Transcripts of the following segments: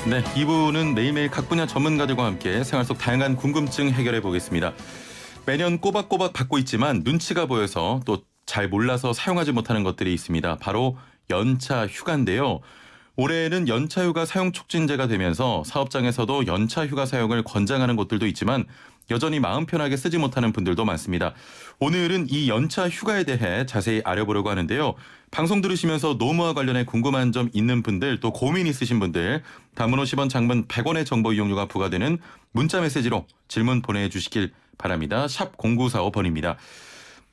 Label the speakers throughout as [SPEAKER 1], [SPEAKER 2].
[SPEAKER 1] 네, 2부는 매일매일 각 분야 전문가들과 함께 생활 속 다양한 궁금증 해결해 보겠습니다. 매년 꼬박꼬박 받고 있지만 눈치가 보여서 또 잘 몰라서 사용하지 못하는 것들이 있습니다. 바로 연차 휴가인데요. 올해는 연차 휴가 사용 촉진제가 되면서 사업장에서도 연차 휴가 사용을 권장하는 곳들도 있지만 여전히 마음 편하게 쓰지 못하는 분들도 많습니다. 오늘은 이 연차 휴가에 대해 자세히 알아보려고 하는데요. 방송 들으시면서 노무와 관련해 궁금한 점 있는 분들, 또 고민 있으신 분들, 단문 50원, 장문 100원의 정보 이용료가 부과되는 문자 메시지로 질문 보내주시길 바랍니다. 샵 0945번입니다.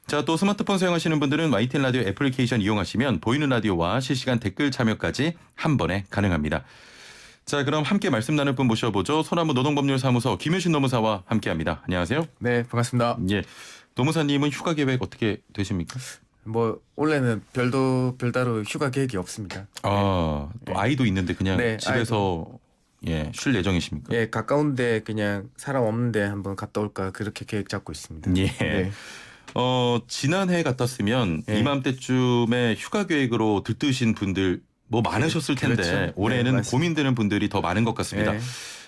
[SPEAKER 1] 자, 또 스마트폰 사용하시는 분들은 YTN 라디오 애플리케이션 이용하시면 보이는 라디오와 실시간 댓글 참여까지 한 번에 가능합니다. 자, 그럼 함께 말씀 나눌 분 모셔보죠. 소나무 노동법률사무소 김효신 노무사와 함께합니다. 안녕하세요.
[SPEAKER 2] 네, 반갑습니다.
[SPEAKER 1] 예, 노무사님은 휴가 계획 어떻게 되십니까?
[SPEAKER 2] 뭐 원래는 별다로 휴가 계획이 없습니다.
[SPEAKER 1] 아, 또
[SPEAKER 2] 네.
[SPEAKER 1] 아이도 있는데 그냥
[SPEAKER 2] 네,
[SPEAKER 1] 집에서 예, 쉴 예정이십니까?
[SPEAKER 2] 예, 가까운데 그냥 사람 없는데 한번 갔다 올까 그렇게 계획 잡고 있습니다.
[SPEAKER 1] 예.
[SPEAKER 2] 네.
[SPEAKER 1] 지난해 같았으면
[SPEAKER 2] 예.
[SPEAKER 1] 이맘때쯤에 휴가 계획으로 들뜨신 분들 뭐 많으셨을 텐데
[SPEAKER 2] 그렇죠.
[SPEAKER 1] 올해는
[SPEAKER 2] 네,
[SPEAKER 1] 고민되는 분들이 더 많은 것 같습니다.
[SPEAKER 2] 네.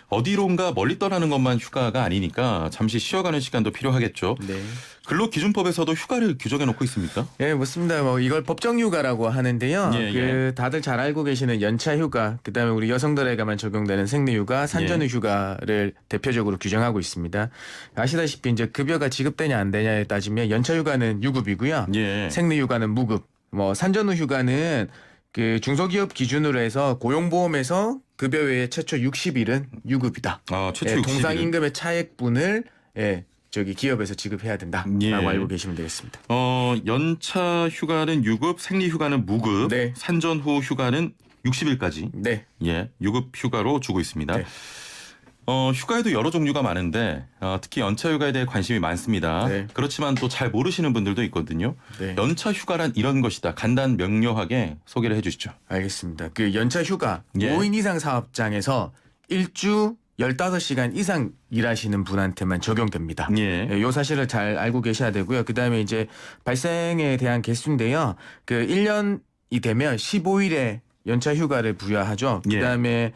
[SPEAKER 1] 어디론가 멀리 떠나는 것만 휴가가 아니니까 잠시 쉬어가는 시간도 필요하겠죠.
[SPEAKER 2] 네.
[SPEAKER 1] 근로기준법에서도 휴가를 규정해 놓고 있습니까?
[SPEAKER 2] 예, 맞습니다. 뭐 이걸 법정휴가라고 하는데요.
[SPEAKER 1] 예, 예.
[SPEAKER 2] 다들 잘 알고 계시는 연차휴가, 그다음에 우리 여성들에게만 적용되는 생리휴가, 산전휴가를 대표적으로 규정하고 있습니다. 아시다시피 이제 급여가 지급되냐 안 되냐에 따지면 연차휴가는 유급이고요.
[SPEAKER 1] 예.
[SPEAKER 2] 생리휴가는 무급. 뭐 산전휴가는 그 중소기업 기준으로 해서 고용보험에서 급여 외에 최초 60일은 유급이다.
[SPEAKER 1] 아, 최초
[SPEAKER 2] 예,
[SPEAKER 1] 60일.
[SPEAKER 2] 동상임금의 차액분을 저기 기업에서 지급해야 된다라고
[SPEAKER 1] 예.
[SPEAKER 2] 알고 계시면 되겠습니다.
[SPEAKER 1] 연차 휴가는 유급, 생리 휴가는 무급,
[SPEAKER 2] 네.
[SPEAKER 1] 산전 후 휴가는 60일까지
[SPEAKER 2] 네.
[SPEAKER 1] 예, 유급 휴가로 주고 있습니다.
[SPEAKER 2] 네.
[SPEAKER 1] 휴가에도 여러 종류가 많은데 특히 연차 휴가에 대해 관심이 많습니다.
[SPEAKER 2] 네.
[SPEAKER 1] 그렇지만 또 잘 모르시는 분들도 있거든요.
[SPEAKER 2] 네.
[SPEAKER 1] 연차 휴가란 이런 것이다. 간단 명료하게 소개를 해 주시죠.
[SPEAKER 2] 알겠습니다. 그 연차 휴가
[SPEAKER 1] 예.
[SPEAKER 2] 5인 이상 사업장에서 일주 15시간 이상 일하시는 분한테만 적용됩니다.
[SPEAKER 1] 예.
[SPEAKER 2] 예, 요 사실을 잘 알고 계셔야 되고요. 그다음에 이제 발생에 대한 개수인데요. 그 1년이 되면 15일의 연차 휴가를 부여하죠.
[SPEAKER 1] 예.
[SPEAKER 2] 그다음에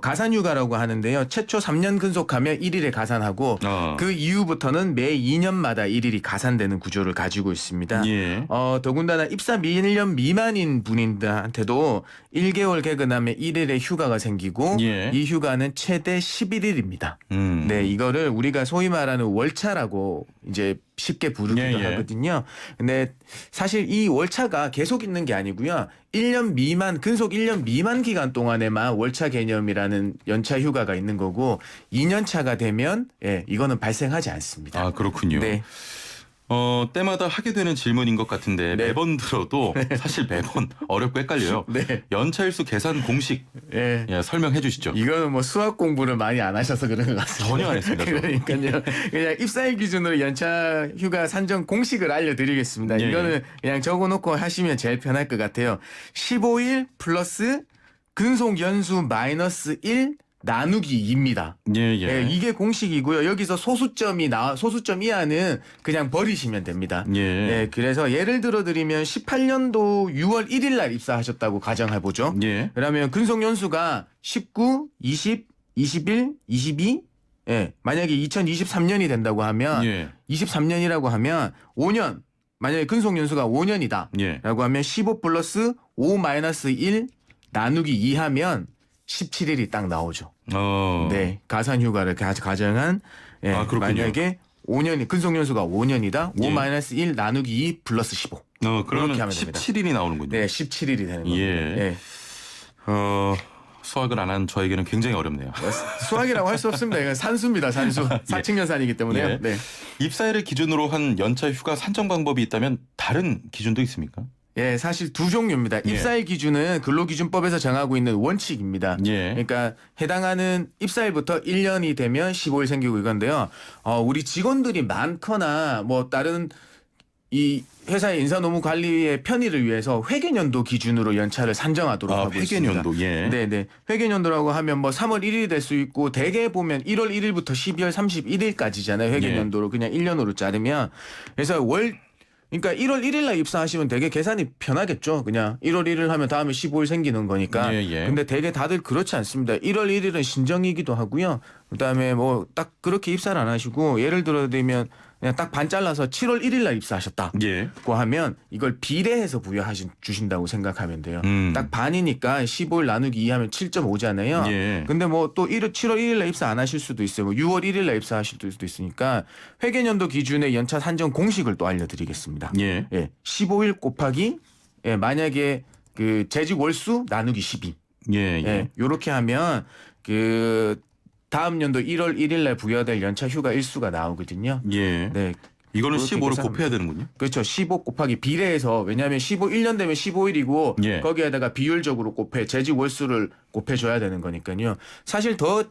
[SPEAKER 2] 가산휴가라고 하는데요. 최초 3년 근속하면 1일에 가산하고 그 이후부터는 매 2년마다 1일이 가산되는 구조를 가지고 있습니다.
[SPEAKER 1] 예.
[SPEAKER 2] 더군다나 입사 1년 미만인 분들한테도 1개월 개근하면 1일의 휴가가 생기고
[SPEAKER 1] 예.
[SPEAKER 2] 이 휴가는 최대 11일입니다. 네, 이거를 우리가 소위 말하는 월차라고 이제 쉽게 부르기도
[SPEAKER 1] 예, 예.
[SPEAKER 2] 하거든요. 근데 사실 이 월차가 계속 있는 게 아니고요. 1년 미만, 근속 1년 미만 기간 동안에만 월차 개념이라는 연차 휴가가 있는 거고 2년 차가 되면 이거는 발생하지 않습니다.
[SPEAKER 1] 아, 그렇군요.
[SPEAKER 2] 네.
[SPEAKER 1] 때마다 하게 되는 질문인 것 같은데
[SPEAKER 2] 네.
[SPEAKER 1] 매번 들어도 사실 매번 어렵고 헷갈려요.
[SPEAKER 2] 네.
[SPEAKER 1] 연차일수 계산 공식
[SPEAKER 2] 예.
[SPEAKER 1] 설명해 주시죠.
[SPEAKER 2] 이거는 뭐 수학 공부를 많이 안 하셔서 그런 것 같습니다.
[SPEAKER 1] 전혀 안 했습니다. 저.
[SPEAKER 2] 그러니까요. 그냥 입사일 기준으로 연차 휴가 산정 공식을 알려드리겠습니다.
[SPEAKER 1] 예,
[SPEAKER 2] 이거는 그냥 적어놓고 하시면 제일 편할 것 같아요. 15일 플러스 근속 연수 마이너스 1 나누기 2입니다.
[SPEAKER 1] 예.
[SPEAKER 2] 이게 공식이고요. 여기서 소수점 이하는 그냥 버리시면 됩니다.
[SPEAKER 1] 예.
[SPEAKER 2] 그래서 예를 들어 드리면 18년도 6월 1일 날 입사하셨다고 가정해 보죠.
[SPEAKER 1] 예.
[SPEAKER 2] 그러면 근속 연수가 19, 20, 21, 22. 만약에 2023년이 된다고 하면
[SPEAKER 1] 예.
[SPEAKER 2] 23년이라고 하면 5년. 만약에 근속 연수가 5년이다.
[SPEAKER 1] 예.
[SPEAKER 2] 라고 하면 15 플러스 5 마이너스 1 나누기 2 하면 17일이 딱 나오죠. 네, 가산 휴가를 가정한
[SPEAKER 1] 그렇군요.
[SPEAKER 2] 만약에 5년이 근속 연수가 5년이다. 5
[SPEAKER 1] 예.
[SPEAKER 2] 마이너스 1 나누기 2 플러스 15.
[SPEAKER 1] 그러면
[SPEAKER 2] 그렇게 하면 됩니다.
[SPEAKER 1] 17일이 나오는군요.
[SPEAKER 2] 네, 17일이 되는 겁니다.
[SPEAKER 1] 예. 수학을 안 한 저에게는 굉장히 어렵네요.
[SPEAKER 2] 수학이라고 할 수 없습니다. 이건 산수입니다. 산수. 사칙연산이기 때문에요.
[SPEAKER 1] 예.
[SPEAKER 2] 네.
[SPEAKER 1] 입사일을 기준으로 한 연차 휴가 산정 방법이 있다면 다른 기준도 있습니까?
[SPEAKER 2] 예, 사실 두 종류입니다.
[SPEAKER 1] 예.
[SPEAKER 2] 입사일 기준은 근로기준법에서 정하고 있는 원칙입니다.
[SPEAKER 1] 예.
[SPEAKER 2] 그러니까 해당하는 입사일부터 1년이 되면 15일 생기고 이건데요. 우리 직원들이 많거나 뭐 다른 이 회사의 인사노무관리의 편의를 위해서 회계연도 기준으로 연차를 산정하도록 하고 있습니다.
[SPEAKER 1] 회계연도. 예.
[SPEAKER 2] 네네. 회계연도라고 하면 뭐 3월 1일이 될 수 있고 대개 보면 1월 1일부터 12월 31일까지잖아요. 회계연도로 그냥 1년으로 자르면. 그래서 그러니까 1월 1일 날 입사하시면 되게 계산이 편하겠죠. 그냥 1월 1일 하면 다음에 15일 생기는 거니까.
[SPEAKER 1] 예, 예.
[SPEAKER 2] 근데 되게 다들 그렇지 않습니다. 1월 1일은 신정이기도 하고요. 그다음에 뭐 딱 그렇게 입사를 안 하시고 예를 들어 드리면 그냥 딱 반 잘라서 7월 1일 날 입사하셨다고
[SPEAKER 1] 예.
[SPEAKER 2] 하면 이걸 비례해서 주신다고 생각하면 돼요.
[SPEAKER 1] 음.
[SPEAKER 2] 딱 반이니까 15일 나누기 2 하면 7.5잖아요.
[SPEAKER 1] 예.
[SPEAKER 2] 근데 뭐 또 7월 1일 날 입사 안 하실 수도 있어요. 뭐 6월 1일 날 입사하실 수도 있으니까 회계연도 기준의 연차 산정 공식을 또 알려드리겠습니다.
[SPEAKER 1] 예.
[SPEAKER 2] 15일 곱하기 만약에 그 재직 월수 나누기 12.
[SPEAKER 1] 예.
[SPEAKER 2] 요렇게 하면 그 다음 연도 1월 1일 날 부여될 연차 휴가 일수가 나오거든요.
[SPEAKER 1] 예.
[SPEAKER 2] 네.
[SPEAKER 1] 이거는
[SPEAKER 2] 그렇게
[SPEAKER 1] 15를
[SPEAKER 2] 계산하면
[SPEAKER 1] 곱해야 되는군요.
[SPEAKER 2] 그렇죠. 15 곱하기 비례해서 왜냐하면 1년 되면 15일이고
[SPEAKER 1] 예.
[SPEAKER 2] 거기에다가 비율적으로 재직 월수를 곱해줘야 되는 거니까요. 사실 더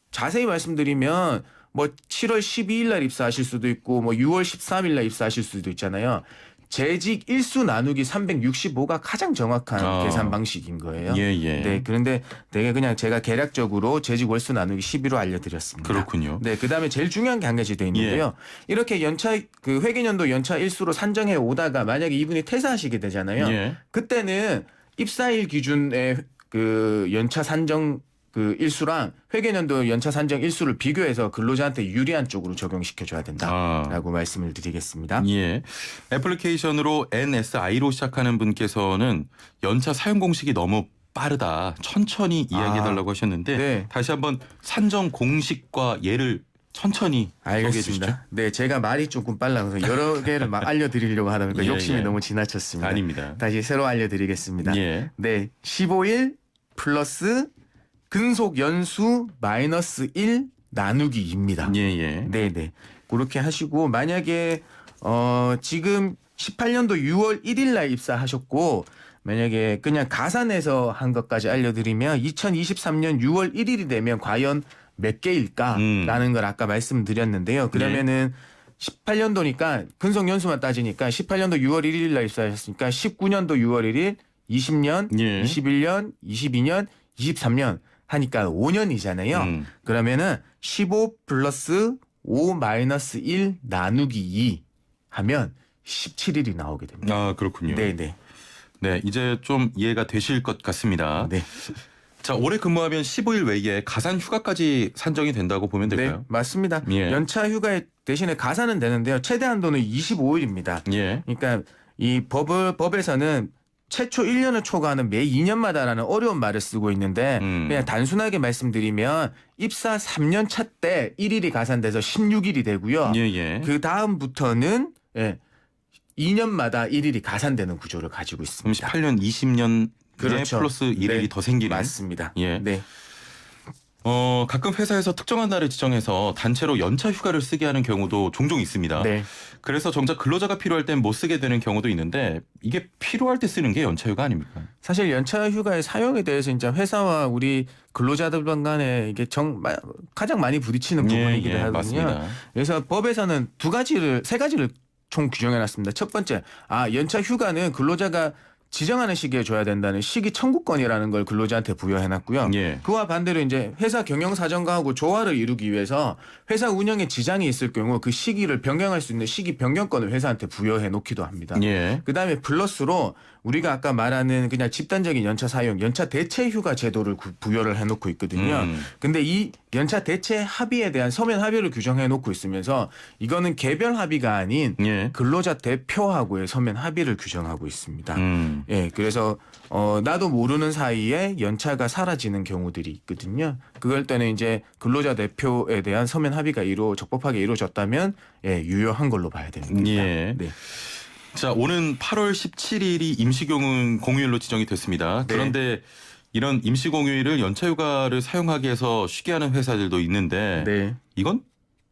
[SPEAKER 2] 자세히 말씀드리면 뭐 7월 12일 날 입사하실 수도 있고 뭐 6월 13일 날 입사하실 수도 있잖아요. 재직 일수 나누기 365가 가장 정확한 계산 방식인 거예요.
[SPEAKER 1] 예.
[SPEAKER 2] 네, 그런데 되게 그냥 제가 개략적으로 재직 월수 나누기 12로 알려드렸습니다.
[SPEAKER 1] 그렇군요.
[SPEAKER 2] 네, 그다음에 제일 중요한 게 한 가지 돼 있는데요. 이렇게 연차 그 회계연도 연차 일수로 산정해 오다가 만약에 이분이 퇴사하시게 되잖아요.
[SPEAKER 1] 예.
[SPEAKER 2] 그때는 입사일 기준의 그 연차 산정 그 일수랑 회계연도 연차 산정 일수를 비교해서 근로자한테 유리한 쪽으로 적용시켜 줘야 된다라고 말씀을 드리겠습니다.
[SPEAKER 1] 예. 애플리케이션으로 NSI로 시작하는 분께서는 연차 사용 공식이 너무 빠르다. 천천히 이야기해달라고 하셨는데
[SPEAKER 2] 네.
[SPEAKER 1] 다시 한번 산정 공식과 예를 천천히 소개해 주시죠.
[SPEAKER 2] 알겠습니다. 네, 제가 말이 조금 빨라서 여러 개를 막 알려드리려고 하다 보니까
[SPEAKER 1] 예,
[SPEAKER 2] 욕심이
[SPEAKER 1] 예.
[SPEAKER 2] 너무 지나쳤습니다.
[SPEAKER 1] 아닙니다.
[SPEAKER 2] 다시 새로 알려드리겠습니다.
[SPEAKER 1] 예.
[SPEAKER 2] 네, 15일 플러스 근속 연수 마이너스 1 나누기 2입니다.
[SPEAKER 1] 예.
[SPEAKER 2] 네네. 그렇게 하시고 만약에 지금 18년도 6월 1일 날 입사하셨고 만약에 그냥 가산해서 한 것까지 알려드리면 2023년 6월 1일이 되면 과연 몇 개일까라는 걸 아까 말씀드렸는데요. 그러면은 18년도니까 근속 연수만 따지니까 18년도 6월 1일 날 입사하셨으니까 19년도 6월 1일, 20년,
[SPEAKER 1] 예.
[SPEAKER 2] 21년, 22년, 23년 하니까 5년이잖아요. 그러면은 15 플러스 5 마이너스 1 나누기 2 하면 17일이 나오게 됩니다.
[SPEAKER 1] 아, 그렇군요.
[SPEAKER 2] 네네.
[SPEAKER 1] 네, 이제 좀 이해가 되실 것 같습니다.
[SPEAKER 2] 네.
[SPEAKER 1] 자, 올해 근무하면 15일 외에 가산 휴가까지 산정이 된다고 보면 될까요?
[SPEAKER 2] 네, 맞습니다.
[SPEAKER 1] 예.
[SPEAKER 2] 연차 휴가에 대신에 가산은 되는데요. 최대 한도는 25일입니다.
[SPEAKER 1] 예.
[SPEAKER 2] 그러니까 이 법에서는 최초 1년을 초과하는 매 2년마다라는 어려운 말을 쓰고 있는데 그냥 단순하게 말씀드리면 입사 3년 차 때 1일이 가산돼서 16일이 되고요.
[SPEAKER 1] 예.
[SPEAKER 2] 그 다음부터는 2년마다 1일이 가산되는 구조를 가지고
[SPEAKER 1] 그럼
[SPEAKER 2] 있습니다.
[SPEAKER 1] 18년, 20년
[SPEAKER 2] 그렇죠.
[SPEAKER 1] 플러스 1일이
[SPEAKER 2] 네.
[SPEAKER 1] 더 생기는.
[SPEAKER 2] 맞습니다.
[SPEAKER 1] 예.
[SPEAKER 2] 네.
[SPEAKER 1] 가끔 회사에서 특정한 날을 지정해서 단체로 연차 휴가를 쓰게 하는 경우도 종종 있습니다.
[SPEAKER 2] 네.
[SPEAKER 1] 그래서 정작 근로자가 필요할 땐 못 쓰게 되는 경우도 있는데 이게 필요할 때 쓰는 게 연차 휴가 아닙니까?
[SPEAKER 2] 사실 연차 휴가의 사용에 대해서 이제 회사와 우리 근로자들 간에 이게 가장 많이 부딪히는 부분이기도 하거든요.
[SPEAKER 1] 맞습니다.
[SPEAKER 2] 그래서 법에서는 세 가지를 총 규정해 놨습니다. 첫 번째, 연차 휴가는 근로자가 지정하는 시기에 줘야 된다는 시기 청구권이라는 걸 근로자한테 부여해 놨고요.
[SPEAKER 1] 예.
[SPEAKER 2] 그와 반대로 이제 회사 경영 사정과하고 조화를 이루기 위해서 회사 운영에 지장이 있을 경우 그 시기를 변경할 수 있는 시기 변경권을 회사한테 부여해 놓기도 합니다.
[SPEAKER 1] 예.
[SPEAKER 2] 그다음에 플러스로 우리가 아까 말하는 그냥 집단적인 연차 사용, 연차 대체 휴가 제도를 부여를 해놓고 있거든요. 근데 이 연차 대체 합의에 대한 서면 합의를 규정해 놓고 있으면서 이거는 개별 합의가 아닌
[SPEAKER 1] 예.
[SPEAKER 2] 근로자 대표하고의 서면 합의를 규정하고 있습니다. 예, 그래서 나도 모르는 사이에 연차가 사라지는 경우들이 있거든요. 그럴 때는 이제 근로자 대표에 대한 서면 합의가 적법하게 이루어졌다면 유효한 걸로 봐야 됩니다.
[SPEAKER 1] 예.
[SPEAKER 2] 네.
[SPEAKER 1] 자, 오는 8월 17일이 임시공휴 공휴일로 지정이 됐습니다.
[SPEAKER 2] 네.
[SPEAKER 1] 그런데 이런 임시공휴일을 연차휴가를 사용하기 위해서 쉬게 하는 회사들도 있는데
[SPEAKER 2] 네.
[SPEAKER 1] 이건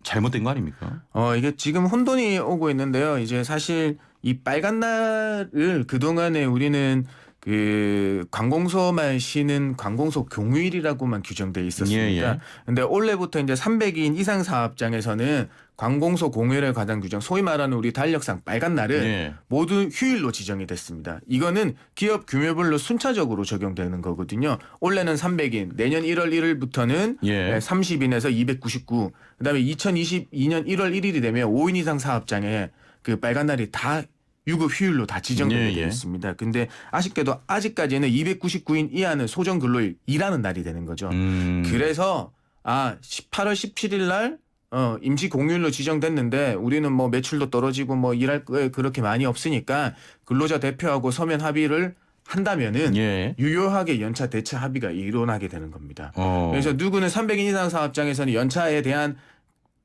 [SPEAKER 1] 잘못된 거 아닙니까?
[SPEAKER 2] 이게 지금 혼돈이 오고 있는데요. 이제 사실 이 빨간 날을 그동안에 우리는 그 관공서만 쉬는 관공서 공휴일이라고만 규정돼 있었습니다. 근데 올해부터 이제 300인 이상 사업장에서는 관공서 공휴일에 관한 규정, 소위 말하는 우리 달력상 빨간 날을 모두 휴일로 지정이 됐습니다. 이거는 기업 규모별로 순차적으로 적용되는 거거든요. 올해는 300인, 내년 1월 1일부터는 30인에서 299, 그다음에 2022년 1월 1일이 되면 5인 이상 사업장에 그 빨간 날이 다 유급 휴일로 다 지정되게
[SPEAKER 1] 예,
[SPEAKER 2] 되어
[SPEAKER 1] 예.
[SPEAKER 2] 있습니다. 근데 아쉽게도 아직까지는 299인 이하는 소정 근로일 일하는 날이 되는 거죠. 그래서 8월 17일 날 임시 공휴일로 지정됐는데 우리는 뭐 매출도 떨어지고 뭐 일할 거 그렇게 많이 없으니까 근로자 대표하고 서면 합의를 한다면은
[SPEAKER 1] 예.
[SPEAKER 2] 유효하게 연차 대체 합의가 일어나게 되는 겁니다.
[SPEAKER 1] 어.
[SPEAKER 2] 그래서 누구는 300인 이상 사업장에서는 연차에 대한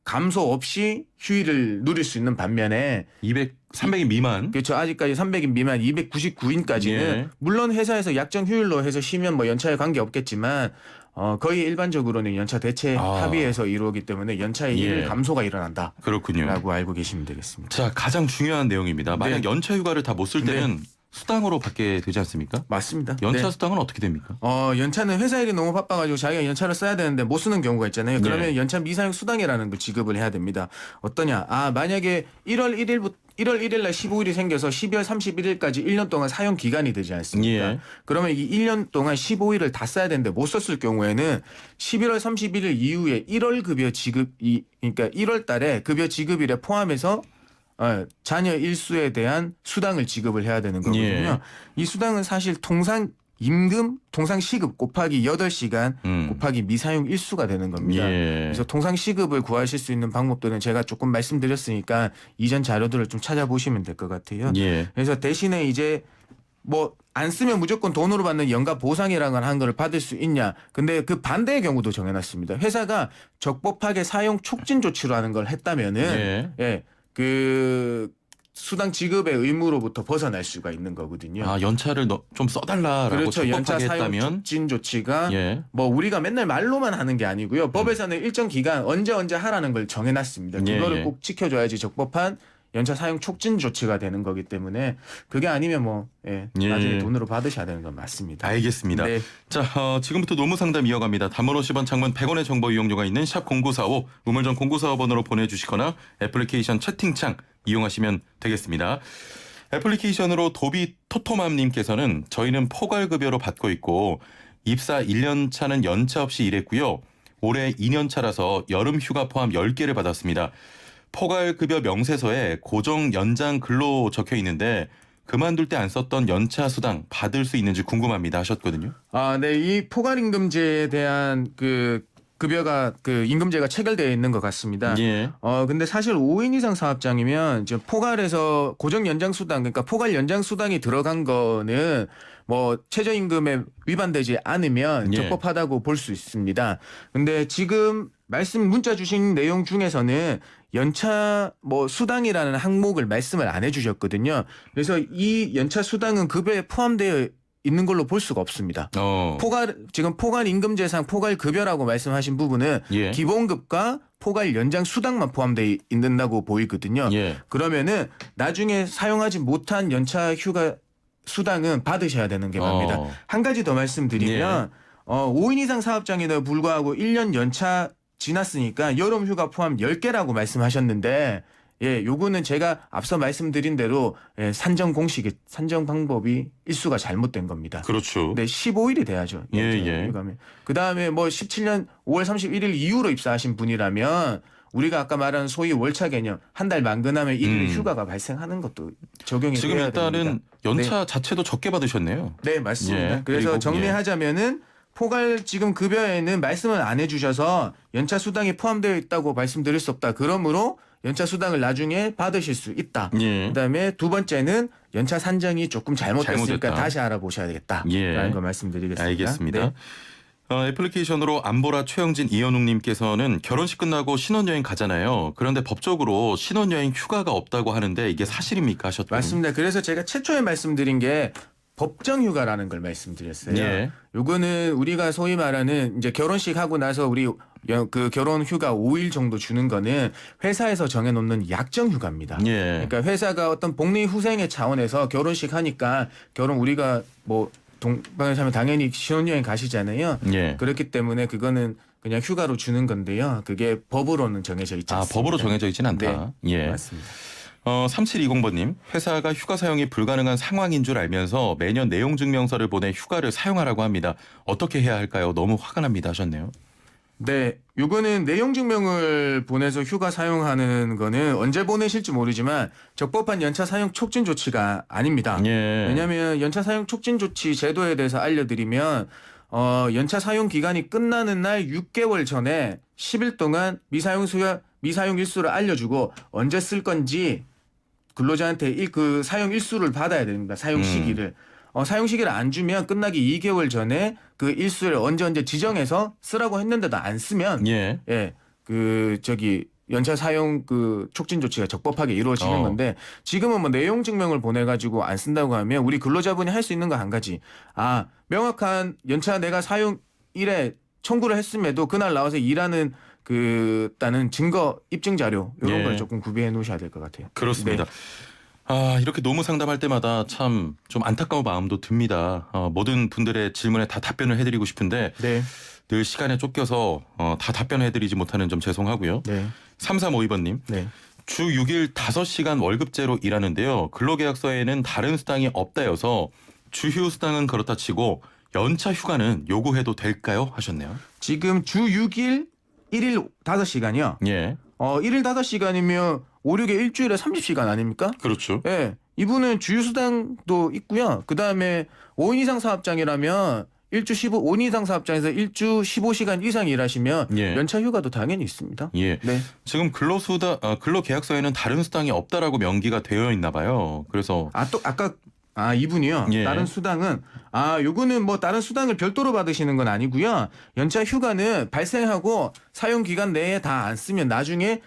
[SPEAKER 2] 감소 없이 휴일을 누릴 수 있는 반면에
[SPEAKER 1] 300인 미만.
[SPEAKER 2] 그렇죠. 아직까지 300인 미만 299인까지는
[SPEAKER 1] 예. 물론
[SPEAKER 2] 물론 회사에서 약정 휴일로 해서 쉬면 뭐 연차에 관계 없겠지만 거의 일반적으로는 연차 대체 합의에서 이루어지기 때문에 연차의
[SPEAKER 1] 예.
[SPEAKER 2] 일 감소가 일어난다라고
[SPEAKER 1] 그렇군요.
[SPEAKER 2] 알고 계시면 되겠습니다.
[SPEAKER 1] 자, 가장 중요한 내용입니다. 만약
[SPEAKER 2] 네.
[SPEAKER 1] 연차 휴가를 다 못 쓸 때는 수당으로 받게 되지 않습니까?
[SPEAKER 2] 맞습니다.
[SPEAKER 1] 연차
[SPEAKER 2] 네.
[SPEAKER 1] 수당은 어떻게 됩니까?
[SPEAKER 2] 연차는 회사 일이 너무 바빠가지고 자기가 연차를 써야 되는데 못 쓰는 경우가 있잖아요. 그러면
[SPEAKER 1] 네.
[SPEAKER 2] 연차 미사용 수당이라는 걸 지급을 해야 됩니다. 어떠냐? 만약에 1월 1일 날 15일이 생겨서 12월 31일까지 1년 동안 사용 기간이 되지 않습니까?
[SPEAKER 1] 예.
[SPEAKER 2] 그러면 이 1년 동안 15일을 다 써야 되는데 못 썼을 경우에는 11월 31일 이후에 1월 급여 지급이 그러니까 1월 달에 급여 지급일에 포함해서 자녀 일수에 대한 수당을 지급을 해야 되는 거거든요.
[SPEAKER 1] 예.
[SPEAKER 2] 이 수당은 사실 통상 임금, 통상 시급 곱하기 8시간 곱하기 미사용 일수가 되는 겁니다.
[SPEAKER 1] 예.
[SPEAKER 2] 그래서 통상 시급을 구하실 수 있는 방법들은 제가 조금 말씀드렸으니까 이전 자료들을 좀 찾아보시면 될 것 같아요.
[SPEAKER 1] 예.
[SPEAKER 2] 그래서 대신에 이제 뭐 안 쓰면 무조건 돈으로 받는 연가 보상이라는 한 거를 받을 수 있냐. 근데 그 반대의 경우도 정해놨습니다. 회사가 적법하게 사용 촉진 조치로 하는 걸 했다면은 그 수당 지급의 의무로부터 벗어날 수가 있는 거거든요.
[SPEAKER 1] 연차를 좀 써달라라고
[SPEAKER 2] 그렇죠. 연차
[SPEAKER 1] 적법하게
[SPEAKER 2] 사용
[SPEAKER 1] 했다면
[SPEAKER 2] 촉진 조치가
[SPEAKER 1] 예.
[SPEAKER 2] 뭐 우리가 맨날 말로만 하는 게 아니고요. 법에서는 일정 기간 언제 하라는 걸 정해놨습니다. 그거를
[SPEAKER 1] 예.
[SPEAKER 2] 꼭 지켜줘야지 적법한 연차 사용 촉진 조치가 되는 거기 때문에 그게 아니면 뭐 나중에 돈으로 받으셔야 되는 건 맞습니다.
[SPEAKER 1] 알겠습니다.
[SPEAKER 2] 네.
[SPEAKER 1] 자, 지금부터 노무 상담 이어갑니다. 단문 50원, 장문 100원의 정보 이용료가 있는 샵 0945 우물정 0945번으로 보내주시거나 애플리케이션 채팅창 이용하시면 되겠습니다. 애플리케이션으로 도비 토토맘님께서는 저희는 포괄급여로 받고 있고 입사 1년 차는 연차 없이 일했고요. 올해 2년 차라서 여름 휴가 포함 10개를 받았습니다. 포괄급여 명세서에 고정 연장 근로 적혀 있는데 그만둘 때 안 썼던 연차 수당 받을 수 있는지 궁금합니다 하셨거든요.
[SPEAKER 2] 네. 이 포괄임금제에 대한 그 급여가 그 임금제가 체결되어 있는 것 같습니다.
[SPEAKER 1] 예.
[SPEAKER 2] 근데 사실 5인 이상 사업장이면 이제 포괄에서 고정 연장 수당 그러니까 포괄 연장 수당이 들어간 거는 뭐 최저임금에 위반되지 않으면
[SPEAKER 1] 예.
[SPEAKER 2] 적법하다고 볼 수 있습니다. 근데 지금 문자 주신 내용 중에서는 연차 뭐 수당이라는 항목을 말씀을 안 해주셨거든요. 그래서 이 연차 수당은 급여에 포함되어 있는 걸로 볼 수가 없습니다. 지금 포괄 임금제상 포괄 급여라고 말씀하신 부분은
[SPEAKER 1] 예.
[SPEAKER 2] 기본급과 포괄 연장 수당만 포함되어 있는다고 보이거든요.
[SPEAKER 1] 예.
[SPEAKER 2] 그러면은 나중에 사용하지 못한 연차 휴가 수당은 받으셔야 되는 게 맞습니다. 한 가지 더 말씀드리면 5인 이상 사업장에도 불구하고 1년 연차 지났으니까 여름 휴가 포함 10개라고 말씀하셨는데 요거는 제가 앞서 말씀드린 대로 산정 방법이 일수가 잘못된 겁니다.
[SPEAKER 1] 그렇죠.
[SPEAKER 2] 네, 15일이 돼야죠.
[SPEAKER 1] 예.
[SPEAKER 2] 그다음에 뭐 17년 5월 31일 이후로 입사하신 분이라면 우리가 아까 말한 소위 월차 개념 한 달 만근하면 1일 휴가가 발생하는 것도 적용이
[SPEAKER 1] 지금
[SPEAKER 2] 돼야
[SPEAKER 1] 일단은
[SPEAKER 2] 됩니다.
[SPEAKER 1] 연차 자체도 적게 받으셨네요.
[SPEAKER 2] 네, 맞습니다.
[SPEAKER 1] 예,
[SPEAKER 2] 그래서
[SPEAKER 1] 그리고,
[SPEAKER 2] 정리하자면은 포괄 지금 급여에는 말씀을 안 해주셔서 연차 수당이 포함되어 있다고 말씀드릴 수 없다. 그러므로 연차 수당을 나중에 받으실 수 있다.
[SPEAKER 1] 예.
[SPEAKER 2] 그다음에 두 번째는 연차 산정이 조금 잘못됐으니까
[SPEAKER 1] 잘못됐다.
[SPEAKER 2] 다시 알아보셔야 되겠다라는 거 말씀드리겠습니다.
[SPEAKER 1] 알겠습니다.
[SPEAKER 2] 네.
[SPEAKER 1] 애플리케이션으로 안보라 최영진 이현웅님께서는 결혼식 끝나고 신혼여행 가잖아요. 그런데 법적으로 신혼여행 휴가가 없다고 하는데 이게 사실입니까 하셨더니.
[SPEAKER 2] 맞습니다. 그래서 제가 최초에 말씀드린 게 법정 휴가라는 걸 말씀드렸어요.
[SPEAKER 1] 예.
[SPEAKER 2] 요거는 우리가 소위 말하는 이제 결혼식 하고 나서 우리 그 결혼 휴가 5일 정도 주는 거는 회사에서 정해놓는 약정 휴가입니다.
[SPEAKER 1] 예.
[SPEAKER 2] 그러니까 회사가 어떤 복리 후생의 차원에서 결혼식 하니까 우리가 뭐 동방에 살면 당연히 신혼여행 가시잖아요.
[SPEAKER 1] 예.
[SPEAKER 2] 그렇기 때문에 그거는 그냥 휴가로 주는 건데요. 그게 법으로는 정해져 있지 않습니다.
[SPEAKER 1] 법으로 정해져 있지는 않다.
[SPEAKER 2] 네,
[SPEAKER 1] 예.
[SPEAKER 2] 맞습니다.
[SPEAKER 1] 3720번님 회사가 휴가 사용이 불가능한 상황인 줄 알면서 매년 내용증명서를 보내 휴가를 사용하라고 합니다. 어떻게 해야 할까요? 너무 화가 납니다 하셨네요.
[SPEAKER 2] 네, 요거는 내용 증명을 보내서 휴가 사용하는 거는 언제 보내실지 모르지만 적법한 연차 사용 촉진 조치가 아닙니다.
[SPEAKER 1] 예.
[SPEAKER 2] 왜냐하면 연차 사용 촉진 조치 제도에 대해서 알려드리면 연차 사용 기간이 끝나는 날 6개월 전에 10일 동안 미사용 일수를 알려주고 언제 쓸 건지 근로자한테 그 사용 일수를 받아야 됩니다. 사용 시기를. 사용 시기를 안 주면 끝나기 2개월 전에 그 일수를 언제 지정해서 쓰라고 했는데도 안 쓰면
[SPEAKER 1] 예.
[SPEAKER 2] 연차 사용 그 촉진 조치가 적법하게 이루어지는 건데 지금은 뭐 내용 증명을 보내가지고 안 쓴다고 하면 우리 근로자분이 할 수 있는 거 한 가지. 명확한 연차 내가 사용 일에 청구를 했음에도 그날 나와서 일하는 따는 증거 입증 자료 이런
[SPEAKER 1] 예.
[SPEAKER 2] 걸 조금 구비해 놓으셔야 될 것 같아요.
[SPEAKER 1] 그렇습니다.
[SPEAKER 2] 네.
[SPEAKER 1] 이렇게 노무 상담할 때마다 참 좀 안타까운 마음도 듭니다. 모든 분들의 질문에 다 답변을 해드리고 싶은데
[SPEAKER 2] 네.
[SPEAKER 1] 늘 시간에 쫓겨서 다 답변해드리지 못하는 점 죄송하고요.
[SPEAKER 2] 네.
[SPEAKER 1] 3352번님.
[SPEAKER 2] 네.
[SPEAKER 1] 주 6일 5시간 월급제로 일하는데요. 근로계약서에는 다른 수당이 없다여서 주휴 수당은 그렇다 치고 연차 휴가는 요구해도 될까요? 하셨네요.
[SPEAKER 2] 지금 주 6일 1일 5시간이요.
[SPEAKER 1] 예.
[SPEAKER 2] 1일 5시간이면 5, 6에 일주일에 30시간 아닙니까?
[SPEAKER 1] 그렇죠.
[SPEAKER 2] 예. 이분은 주휴수당도 있고요. 그다음에 5인 이상 사업장이라면 5인 이상 사업장에서 일주 15시간 이상 일하시면
[SPEAKER 1] 예.
[SPEAKER 2] 연차 휴가도 당연히 있습니다.
[SPEAKER 1] 예.
[SPEAKER 2] 네.
[SPEAKER 1] 지금 근로계약서에는 다른 수당이 없다라고 명기가 되어 있나 봐요. 그래서
[SPEAKER 2] 이분이요.
[SPEAKER 1] 예.
[SPEAKER 2] 다른 수당은 요거는 뭐 다른 수당을 별도로 받으시는 건 아니고요. 연차 휴가는 발생하고 사용 기간 내에 다 안 쓰면 나중에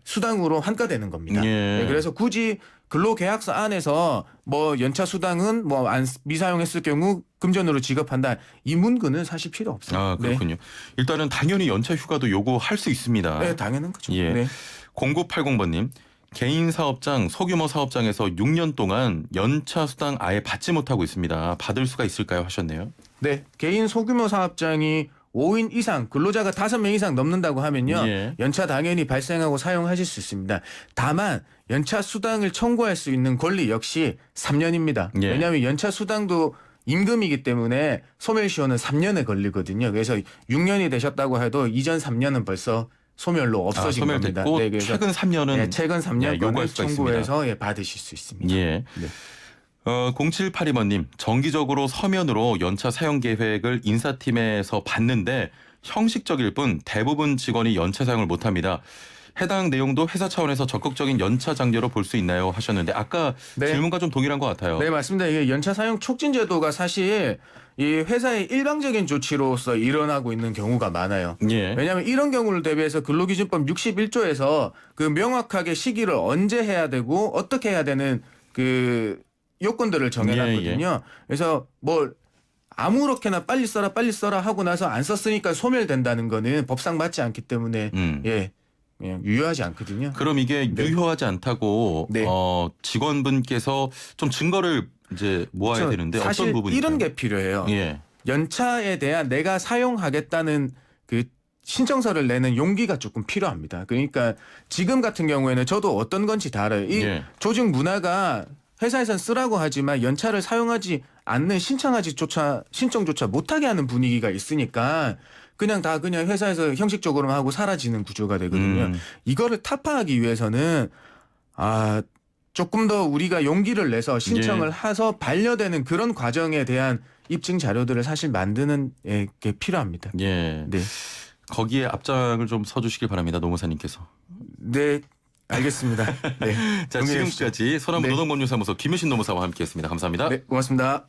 [SPEAKER 2] 수당으로 환가되는 겁니다.
[SPEAKER 1] 예.
[SPEAKER 2] 네, 그래서 굳이 근로계약서 안에서 뭐 연차 수당은 뭐 미사용했을 경우 금전으로 지급한다 이 문구는 사실 필요 없어요.
[SPEAKER 1] 그렇군요. 일단은 당연히 연차 휴가도 요구할 수 있습니다.
[SPEAKER 2] 네, 당연한 거죠.
[SPEAKER 1] 예.
[SPEAKER 2] 네.
[SPEAKER 1] 0980번님. 개인 사업장, 소규모 사업장에서 6년 동안 연차 수당 아예 받지 못하고 있습니다. 받을 수가 있을까요? 하셨네요.
[SPEAKER 2] 네, 개인 소규모 사업장이 5인 이상, 근로자가 5명 이상 넘는다고 하면요.
[SPEAKER 1] 예.
[SPEAKER 2] 연차 당연히 발생하고 사용하실 수 있습니다. 다만 연차 수당을 청구할 수 있는 권리 역시 3년입니다.
[SPEAKER 1] 예.
[SPEAKER 2] 왜냐하면 연차 수당도 임금이기 때문에 소멸시효는 3년에 걸리거든요. 그래서 6년이 되셨다고 해도 이전 3년은 벌써 소멸로 없어진 겁니다.
[SPEAKER 1] 소멸됐고
[SPEAKER 2] 네, 그래서
[SPEAKER 1] 최근 3년은
[SPEAKER 2] 최근 3년권을
[SPEAKER 1] 요구할 수가
[SPEAKER 2] 청구해서 받으실 수 있습니다.
[SPEAKER 1] 예.
[SPEAKER 2] 네.
[SPEAKER 1] 0782번님. 정기적으로 서면으로 연차 사용 계획을 인사팀에서 받는데 형식적일 뿐 대부분 직원이 연차 사용을 못합니다. 해당 내용도 회사 차원에서 적극적인 연차 장려로 볼 수 있나요? 하셨는데 아까
[SPEAKER 2] 네.
[SPEAKER 1] 질문과 좀 동일한 것 같아요.
[SPEAKER 2] 네, 맞습니다. 이게 연차 사용 촉진 제도가 사실 이 회사의 일방적인 조치로서 일어나고 있는 경우가 많아요.
[SPEAKER 1] 예.
[SPEAKER 2] 왜냐하면 이런 경우를 대비해서 근로기준법 61조에서 그 명확하게 시기를 언제 해야 되고 어떻게 해야 되는 그 요건들을 정해놨거든요. 그래서 뭐 아무렇게나 빨리 써라 하고 나서 안 썼으니까 소멸된다는 거는 법상 맞지 않기 때문에 그냥 유효하지 않거든요.
[SPEAKER 1] 그럼 이게
[SPEAKER 2] 네.
[SPEAKER 1] 유효하지 않다고
[SPEAKER 2] 네.
[SPEAKER 1] 직원분께서 좀 증거를 이제 모아야 되는데
[SPEAKER 2] 사실
[SPEAKER 1] 어떤 부분이
[SPEAKER 2] 이런 게 필요해요.
[SPEAKER 1] 예.
[SPEAKER 2] 연차에 대한 내가 사용하겠다는 그 신청서를 내는 용기가 조금 필요합니다. 그러니까 지금 같은 경우에는 저도 어떤 건지 다 알아요. 이
[SPEAKER 1] 예.
[SPEAKER 2] 조직 문화가 회사에선 쓰라고 하지만 연차를 사용하지 않는 신청조차 못하게 하는 분위기가 있으니까 그냥 회사에서 형식적으로만 하고 사라지는 구조가 되거든요. 이거를 타파하기 위해서는 조금 더 우리가 용기를 내서 신청을 해서 반려되는 그런 과정에 대한 입증 자료들을 사실 만드는 게 필요합니다.
[SPEAKER 1] 예.
[SPEAKER 2] 네.
[SPEAKER 1] 거기에 앞장을 좀 서주시길 바랍니다. 노무사님께서.
[SPEAKER 2] 네. 알겠습니다. 네.
[SPEAKER 1] 자,
[SPEAKER 2] 동의해 주시죠.
[SPEAKER 1] 지금까지 소나무
[SPEAKER 2] 네.
[SPEAKER 1] 노동법률사무소 김효신 노무사와 함께했습니다. 감사합니다.
[SPEAKER 2] 네, 고맙습니다.